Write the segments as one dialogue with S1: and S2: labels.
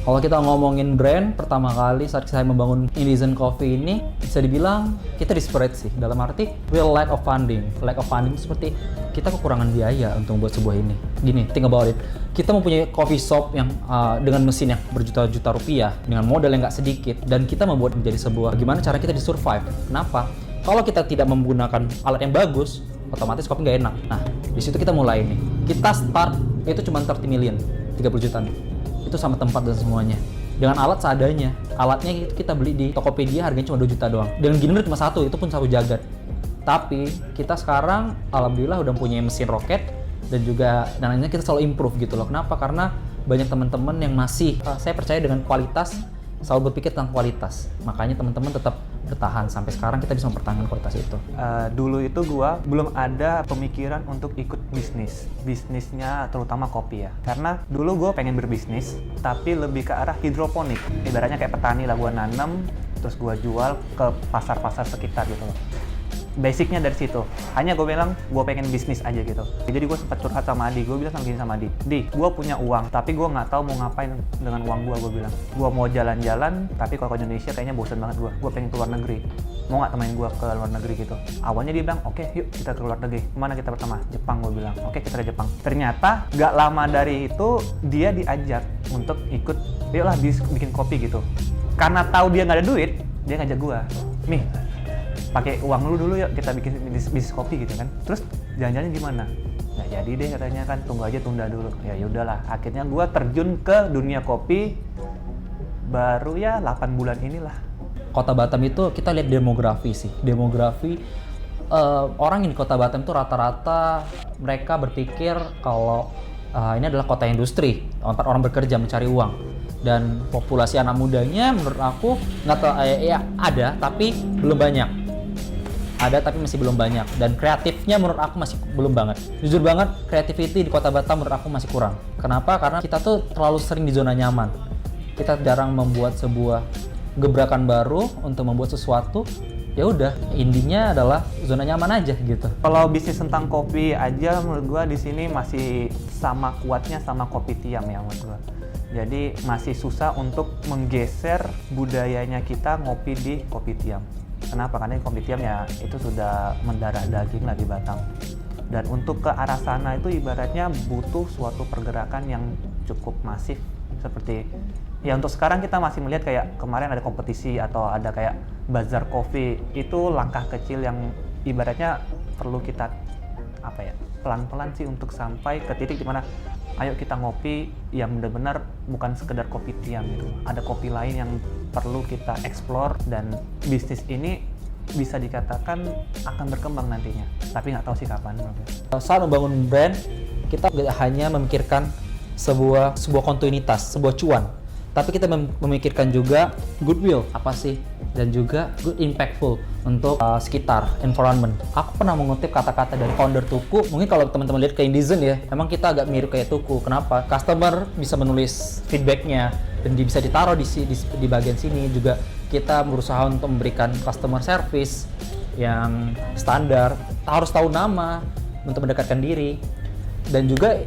S1: Kalau kita ngomongin brand, pertama kali saat saya membangun Indizen Coffee ini, bisa dibilang kita desperate sih. Dalam arti, we lack of funding. Lack of funding seperti kita kekurangan biaya untuk membuat sebuah ini. Gini, think about it. Kita mempunyai coffee shop yang dengan mesin yang berjuta-juta rupiah, dengan modal yang nggak sedikit, dan kita membuat menjadi sebuah, gimana cara kita di survive. Kenapa? Kalau kita tidak menggunakan alat yang bagus, otomatis kopi nggak enak. Nah, di situ kita mulai nih. Kita start itu cuma 30 million, 30 juta nih. Itu sama tempat dan semuanya. Dengan alat seadanya. Alatnya itu kita beli di Tokopedia harganya cuma 2 juta doang. Dengan giner cuma satu, itu pun satu jagat. Tapi kita sekarang alhamdulillah udah punya mesin roket dan juga lainnya kita selalu improve gitu loh. Kenapa? Karena banyak teman-teman yang masih saya percaya dengan kualitas, selalu berpikir tentang kualitas. Makanya teman-teman tetap bertahan sampai sekarang kita bisa mempertahankan kualitas itu.
S2: Dulu itu gua belum ada pemikiran untuk ikut bisnisnya terutama kopi ya. Karena dulu gua pengen berbisnis tapi lebih ke arah hidroponik. Ibaratnya kayak petani lah, gua nanam terus gua jual ke pasar-pasar sekitar gitu loh. Basicnya dari situ. Hanya gue bilang gue pengen bisnis aja gitu. Jadi gue sempat curhat sama Adi. Gue bilang sama Adi, gue punya uang tapi gue nggak tahu mau ngapain dengan uang gue bilang. Gue mau jalan-jalan tapi kalau ke Indonesia kayaknya bosan banget gue. Gue pengen keluar negeri. Mau nggak temenin gue ke luar negeri gitu. Awalnya dia bilang, oke, yuk kita ke luar negeri. Kemana kita pertama? Jepang, gue bilang. Oke, kita ke Jepang. Ternyata nggak lama dari itu dia diajak untuk ikut, yuklah bikin kopi gitu. Karena tahu dia nggak ada duit, dia ngajak gue. Nih, pakai uang lu dulu yuk kita bikin bisnis kopi gitu kan. Terus jalan-jalan gimana? Nah jadi deh katanya kan, tunggu aja, tunda dulu. Ya udahlah, akhirnya gua terjun ke dunia kopi baru ya 8 bulan inilah.
S1: Kota Batam itu kita lihat demografi sih. Demografi orang yang di Kota Batam itu rata-rata mereka berpikir kalau ini adalah kota industri, tempat orang bekerja mencari uang. Dan populasi anak mudanya menurut aku nggak tahu, ya ada tapi belum banyak. Ada tapi masih belum banyak, dan kreatifnya menurut aku masih belum banget. Jujur banget, creativity di Kota Batam menurut aku masih kurang. Kenapa? Karena kita tuh terlalu sering di zona nyaman. Kita jarang membuat sebuah gebrakan baru untuk membuat sesuatu. Ya udah, intinya adalah zona nyaman aja gitu.
S2: Kalau bisnis tentang kopi aja menurut gua di sini masih sama kuatnya sama kopi tiam ya menurut gua. Jadi masih susah untuk menggeser budayanya kita ngopi di kopi tiam. Kenapa? Karena kopi tiam ya itu sudah mendarah daging lah di Batam. Dan untuk ke arah sana itu ibaratnya butuh suatu pergerakan yang cukup masif. Seperti ya untuk sekarang kita masih melihat kayak kemarin ada kompetisi atau ada kayak bazar kopi. Itu langkah kecil yang ibaratnya perlu kita pelan-pelan sih untuk sampai ke titik dimana ayo kita ngopi yang benar-benar bukan sekedar kopi tiam gitu. Ada kopi lain yang perlu kita explore, dan bisnis ini bisa dikatakan akan berkembang nantinya. Tapi nggak tahu sih kapan.
S1: Saat membangun brand, kita nggak hanya memikirkan sebuah kontinuitas, sebuah cuan. Tapi kita memikirkan juga goodwill apa sih, dan juga good impactful untuk sekitar environment. Aku pernah mengutip kata-kata dari founder Tuku. Mungkin kalau teman-teman lihat ke Indizen ya, emang kita agak mirip kayak Tuku. Kenapa? Customer bisa menulis feedbacknya dan bisa ditaruh di bagian sini. Juga kita berusaha untuk memberikan customer service yang standar. Harus tahu nama untuk mendekatkan diri. Dan juga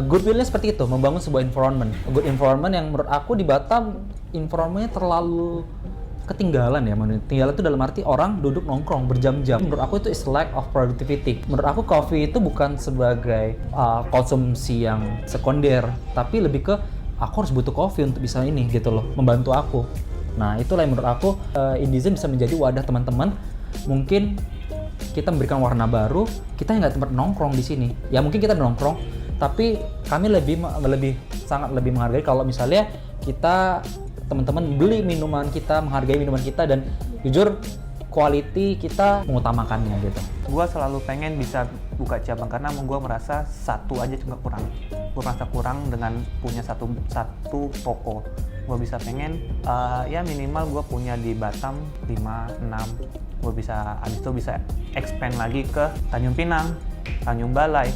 S1: goodwill-nya seperti itu, membangun sebuah environment. Good environment yang menurut aku di Batam environment-nya terlalu ketinggalan ya. Ketinggalan itu dalam arti orang duduk nongkrong berjam-jam. Menurut aku itu is lack of productivity. Menurut aku coffee itu bukan sebagai konsumsi yang sekunder, tapi lebih ke aku harus butuh coffee untuk bisa ini gitu loh, membantu aku. Nah itulah yang menurut aku Indizen bisa menjadi wadah teman-teman. Mungkin kita memberikan warna baru, kita nggak tempat nongkrong di sini. Ya mungkin kita nongkrong, tapi kami sangat lebih menghargai kalau misalnya kita teman-teman beli minuman kita, menghargai minuman kita, dan jujur quality kita mengutamakannya gitu.
S2: Gua selalu pengen bisa buka cabang karena gua merasa satu aja juga kurang. Gua merasa kurang dengan punya satu toko. Gue bisa pengen ya minimal gue punya di Batam 5, 6. Gue bisa abis itu bisa expand lagi ke Tanjung Pinang, Tanjung Balai.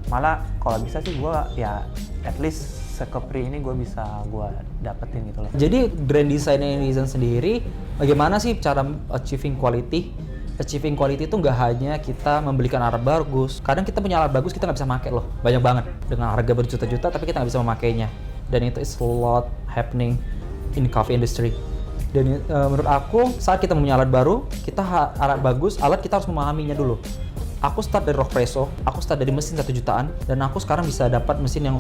S2: Malah kalau bisa sih gue ya at least sekepri ini gue bisa gue dapetin gitu loh.
S1: Jadi brand design Indizen sendiri, bagaimana sih cara achieving quality? Achieving quality itu nggak hanya kita membelikan alat bagus. Kadang kita punya alat bagus kita nggak bisa pakai loh, banyak banget dengan harga berjuta-juta tapi kita nggak bisa memakainya. dan itu is a lot happening in coffee industry. Dan menurut aku saat kita punya alat baru, alat bagus, alat kita harus memahaminya dulu. Aku start dari Rockpresso, aku start dari mesin 1 jutaan, dan aku sekarang bisa dapat mesin yang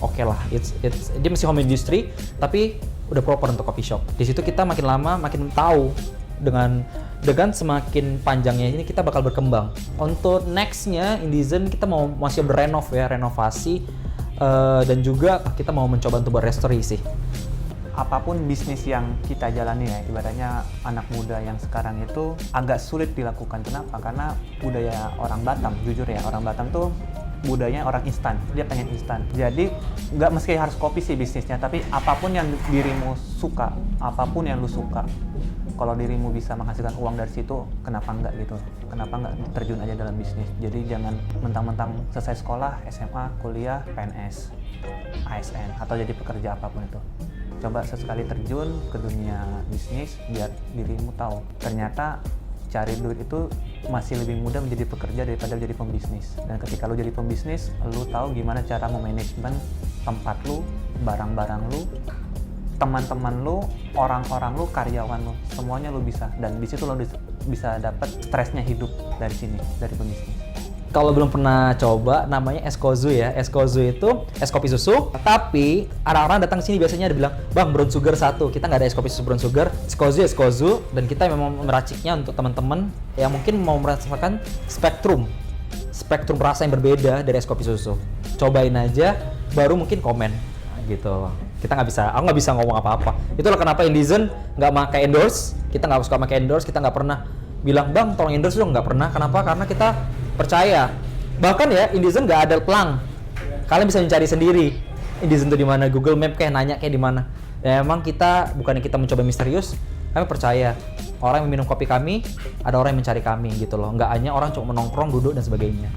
S1: oke lah. Dia mesin home industry, tapi udah proper untuk coffee shop. Di situ kita makin lama makin tahu dengan semakin panjangnya ini kita bakal berkembang. Untuk nextnya Indizen kita masih renovasi, dan juga kita mau mencoba untuk berrestory sih.
S2: Apapun bisnis yang kita jalani ya, ibaratnya anak muda yang sekarang itu agak sulit dilakukan. Kenapa? Karena budaya orang Batam, jujur ya, orang Batam tuh budayanya orang instan, dia pengen instan. Jadi nggak mesti harus kopi sih bisnisnya, tapi apapun yang dirimu suka, apapun yang lu suka, kalau dirimu bisa menghasilkan uang dari situ, kenapa enggak gitu? Kenapa enggak terjun aja dalam bisnis? Jadi jangan mentang-mentang selesai sekolah, SMA, kuliah, PNS, ASN, atau jadi pekerja apapun itu. Coba sesekali terjun ke dunia bisnis biar dirimu tahu ternyata cari duit itu masih lebih mudah menjadi pekerja daripada menjadi pembisnis. Dan ketika lu jadi pembisnis, lu tahu gimana cara memanajemen tempat lu, barang-barang lu, teman-teman lu, orang-orang lu, karyawan lu, semuanya lu bisa. Dan di situ lu bisa dapat stresnya hidup dari sini, dari pembisnis.
S1: Kalau belum pernah coba, namanya es kozu ya. Es kozu itu es kopi susu, tapi orang-orang datang sini biasanya ada bilang, "Bang, brown sugar 1." Kita nggak ada es kopi susu brown sugar. Es kozu, dan kita memang meraciknya untuk teman-teman yang mungkin mau merasakan spektrum rasa yang berbeda dari es kopi susu. Cobain aja, baru mungkin komen gitu. Aku nggak bisa ngomong apa-apa. Itulah kenapa Indizen nggak pakai endorse. Kita nggak suka pakai endorse. Kita nggak pernah bilang, "Bang, tolong endorse dong." Nggak pernah. Kenapa? Karena kita percaya. Bahkan ya, Indizen nggak ada pelang. Kalian bisa mencari sendiri. Indizen itu di mana? Google Map kayak nanya kayak di mana. Ya, emang bukannya kita mencoba misterius, kami percaya orang yang minum kopi kami, ada orang yang mencari kami gitu loh. Nggak hanya orang cuma menongkrong, duduk dan sebagainya.